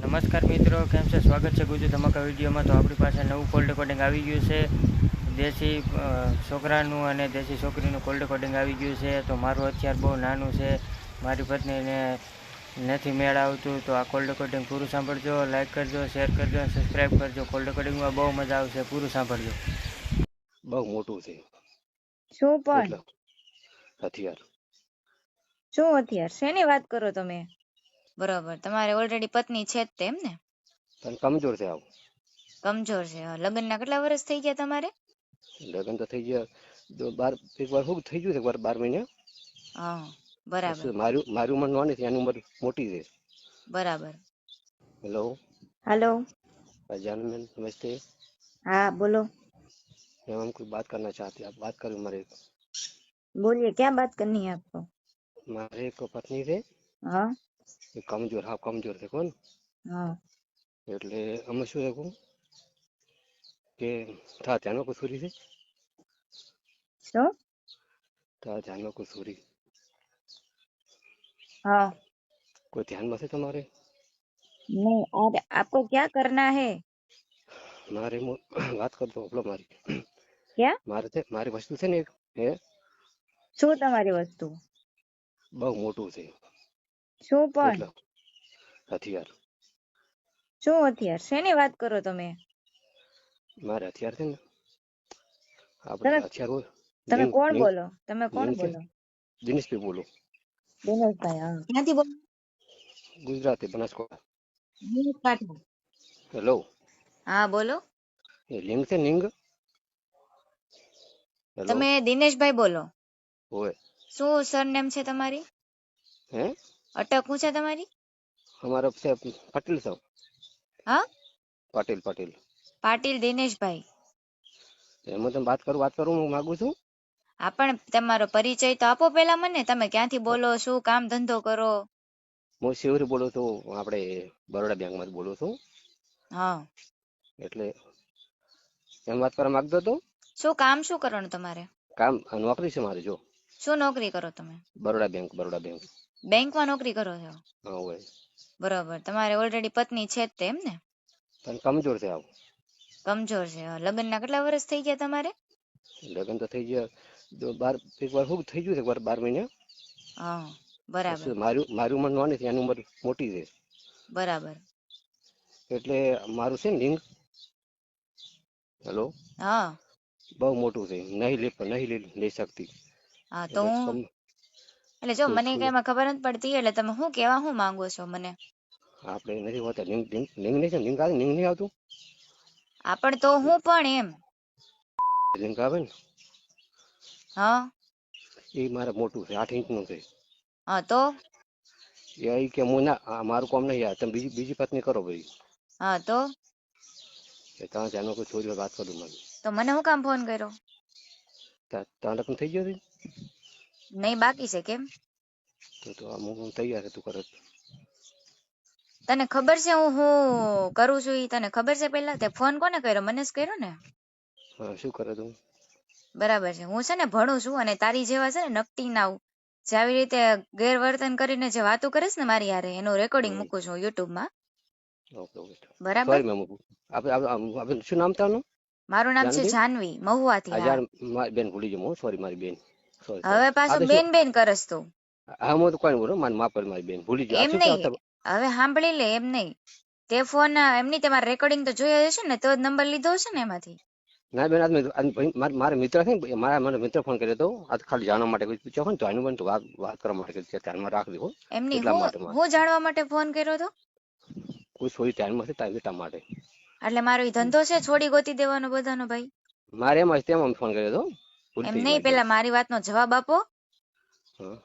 નમસ્કાર મિત્રો, કેમ છે? સ્વાગત છે ગુજુ ધમાકા વિડીયોમાં. તો આપણી પાસે નવું કોલ રેકોર્ડિંગ આવી ગયું છે. દેશી છોકરાનું અને દેશી છોકરીનું કોલ રેકોર્ડિંગ આવી ગયું છે. તો મારું હથિયાર બહુ નાનું છે, મારી પત્નીને નથી મેળ આવતું. તો આ કોલ રેકોર્ડિંગ પૂરું સાંભળજો, લાઈક કરજો, શેર કરજો અને સબસ્ક્રાઈબ કરજો. કોલ રેકોર્ડિંગમાં બહુ મજા આવશે, પૂરું સાંભળજો. બહુ મોટું છે શું પણ એટલે હથિયાર. શું હથિયાર? શેની વાત કરો તમે? બરોબર, તમારે ઓલરેડી પત્ની છે જ તે એમ ને? પણ કમજોર છે આવું. કમજોર છે. લગ્નના કેટલા વર્ષ થઈ ગયા તમારે? લગ્ન તો થઈ ગયા એક વાર શું થઈ ગયું છે, 12 મહિને. હા, બરાબર મારી ઉંમર નાની છે, એની ઉંમર મોટી છે. બરાબર. હેલો हेलो, जान मैम, नमस्ते। हाँ बोलो। मैम हम कोई बात करना चाहते हैं, आप बात करें। बोलिए, क्या बात करनी है आपको? मारे एक पत्नी છે हाँ એ કમજોર, હા કમજોર છે કોણ. हाँ એટલે અમે શું છે કે તારા ધ્યાનમાં કોઈ છોરી છે? શું? તારા ધ્યાનમાં કોઈ છોરી, हाँ કોઈ ધ્યાનમાં છે તમારે? नहीं, और आपको क्या करना है? મારે વાત કરતો હપલો મારી. क्या? મારી વસ્તુ છે ને એક હે, શું તમારી વસ્તુ? બહુ મોટું છે શું પણ? એટલે હથિયાર. શું હથિયાર? શેની વાત કરો તમે? મારે હથિયાર છે ને, તમે આપણે હથિયાર હોય. તમે કોણ બોલો? તમે કોણ લિંગ છે, બોલો? દિનેશભાઈ બોલો. દિનેશભાઈ, હા. ક્યાંથી બોલો? ગુજરાતી, બનાસકાંઠા. બનાસકાંઠા. હેલો, હા બોલો. એ લિંગ છે લિંગ. હેલો, તમે દિનેશભાઈ બોલો? હોય શું સરનેમ છે તમારી? હે, અટક શું છે તમારી? અમારા છે પટેલ સાહેબ. હા, પટેલ પટેલ. પાટીલ દિનેશભાઈ. એમાં તમે વાત કરું હું માંગુ છું. હા, પણ તમારો પરિચય તો આપો પેલા મને. તમે ક્યાંથી બોલો, શું કામ ધંધો કરો? હું શિવરી બોલું છું, આપણે બરોડા બેંકમાંથી બોલું છું. હા, એટલે એમ વાત કરવા માંગતો હતો. શું કામ શું કરવાનું તમારે? કામ નોકરી છે મારી, જો શું નોકરી કરો તમે? બરોડા બેંક. બેંકમાં નોકરી કરો છો? હા હોય. બરોબર, તમારે ઓલરેડી પત્ની છે જ તે એમ ને? પણ કમજોર છે આવું. કમજોર છે. લગ્નના કેટલા વર્ષ થઈ ગયા તમારે? લગ્ન તો થઈ ગયા એક વાર શું થઈ ગયું છે, 12 મહિને. હા, બરાબર મારી ઉંમર નાની છે, એની ઉંમર મોટી છે. બરાબર. એટલે મારું છે ને લિંગ. હેલો, હા બહુ મોટું છે, નહીં લઈ શકતી. હા, તો એટલે હું એટલે જો મને કઈ એમાં ખબર નથી પડતી, એટલે તમે શું કેવા શું માંગો છો મને? આપણે નથી હોતા લિંગ નહીં છે, લિંગ નહીં આવતું. આપણ તો હું પણ એમ. લિંગ આવે ને હા એ મારે મોટું છે, 8 ઇંચનું છે. હા, તો એ કે હું ના, મારું કામ નહીં. તમે બીજી પત્ની કરો ભાઈ. હા, તો ત્યાં જાણો કોઈ છોરી વાત કરું મને. તો મને શું કામ ફોન કર્યો? ત્યાં લગ્ન થઈ ગયો છે? નહીં, બાકી છે. કેમ? તો હું તૈયાર હતું કરત. તને ખબર છે હું હું કરું છું? ઈ તને ખબર છે? પેલા તે ફોન કોને કર્યો? મને જ કર્યો ને. હા, શું કરે તું? બરાબર છે. હું છે ને ભણું છું, અને તારી જેવા છે ને નકટી નાવ જે આવી રીતે ગેરવર્તન કરીને જે વાતો કરે છે ને મારી હારે, એનું રેકોર્ડિંગ મૂકું છું YouTube માં. Okay okay. બરાબર. સોરી મેમ, આપણે શું નામ તારું? મારું નામ છે જાનવી. જાનવી, મહુવાથી. હા, જાણ મારી બેન ભૂલી ગયો હું. સોરી મારી બેન. સોરી હવે આ પાછું તો શું? બેન બેન કરસ તું. હા, હું તો કોઈ બોલો, માફ કરી મારી બેન, ભૂલી ગયો. આ એમ શું નહીં, કહેતા? હવે સાંભળી લે. એમ નહીં, તે ફોન એમ નહીં, તમારે રેકોર્ડિંગ તો જોયા હશે ને, તો જ નંબર લીધો હશે ને એમાંથી. ના બેન, મારા મિત્ર છે ને, મારા મિત્ર ફોન કર્યો હતો. આ ખાલી જાણવા માટે પૂછ્યો હોય ને, તો આનું બન તો વાત કરવા માટે ધ્યાનમાં રાખજો. એમ નહીં, એટલા માટે હું જાણવા માટે ફોન કર્યો હતો. કોઈ સોરી ધ્યાનમાં છે એટલા માટે. એટલે મારો ઈ ધંધો છે છોડી ગોતી દેવાનો બધાનો ભાઈ. મારે એમ જ તેમ ફોન કર્યો હતો. એમ ભૂલતી નહીં, મારી બેન. પેલા મારી વાતનો જવાબ આપો હા.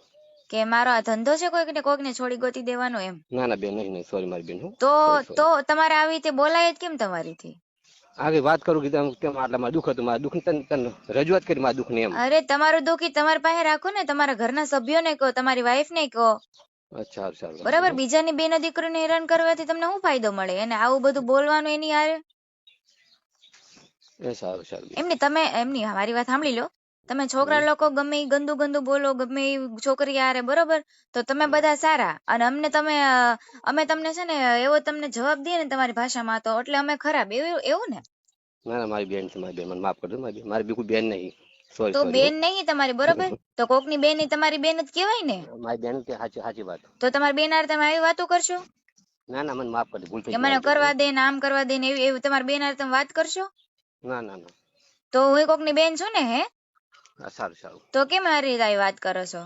કે મારો આ ધંધો છે કોઈકને છોડી ગોતી દેવાનો એમ. ના બેન, નહીં સોરી મારી બેન. તો સોરી. તો તમારે આવી રીતે બોલાય જ કેમ તમારીથી? આગળ વાત કરું કે કેમ આટલા મારું દુઃખ હતું, મારા દુઃખ તને રજૂઆત કરી મારા દુઃખ ને એમ. અરે, તમારું દુઃખ તમારી પાસે રાખો ને, તમારા ઘરના સભ્યોને કહો, તમારી વાઈફ ને કહો. અચ્છા, સારું. બરાબર. બીજાની બેન દીકરીને હેરાન કરવાથી તમને શું ફાયદો મળે? અને આવું બધું બોલવાનું એની હારે. એ સારું. એમની તમે એમની મારી વાત સાંભળી લો. તમે છોકરા લોકો ગમે ઈ ગંદુ ગંદુ બોલો, ગમે ઈ છોકરી હારે, બરોબર, તો તમે બધા સારા, અને અમને તમે અમે તમને છે ને એવો તમને જવાબ દઈએ ને તમારી ભાષામાં, તો એટલે અમે ખરાબ, એવું એવું ને? ના ના મારી બેન છે, મારી બેન, મને માફ કરજો, મારી બિલકુલ બેન નહીં. સોરી તો સોરી. બેન નહીં તમારી, બરોબર, તો કોકની બેન ઈ તમારી બેન જ કહેવાય ને. મારી બેન કે સાચી સાચી વાત. તો તમારી બેન હારે તમે આવી વાતો કરશો ના ના મને માફ કરજો, ભૂલ થઈ કે ગઈ મને મારી કરવા જોડે. દે ને આમ કરવા દે ને, એવી એવી તમારી બેન હારે તમે વાત કરશો? ના ના ના. તો હું કોકની બેન છું ને, હે? હા, સારું સારું. તો કેમ આ રીતે આવી વાત કરો છો?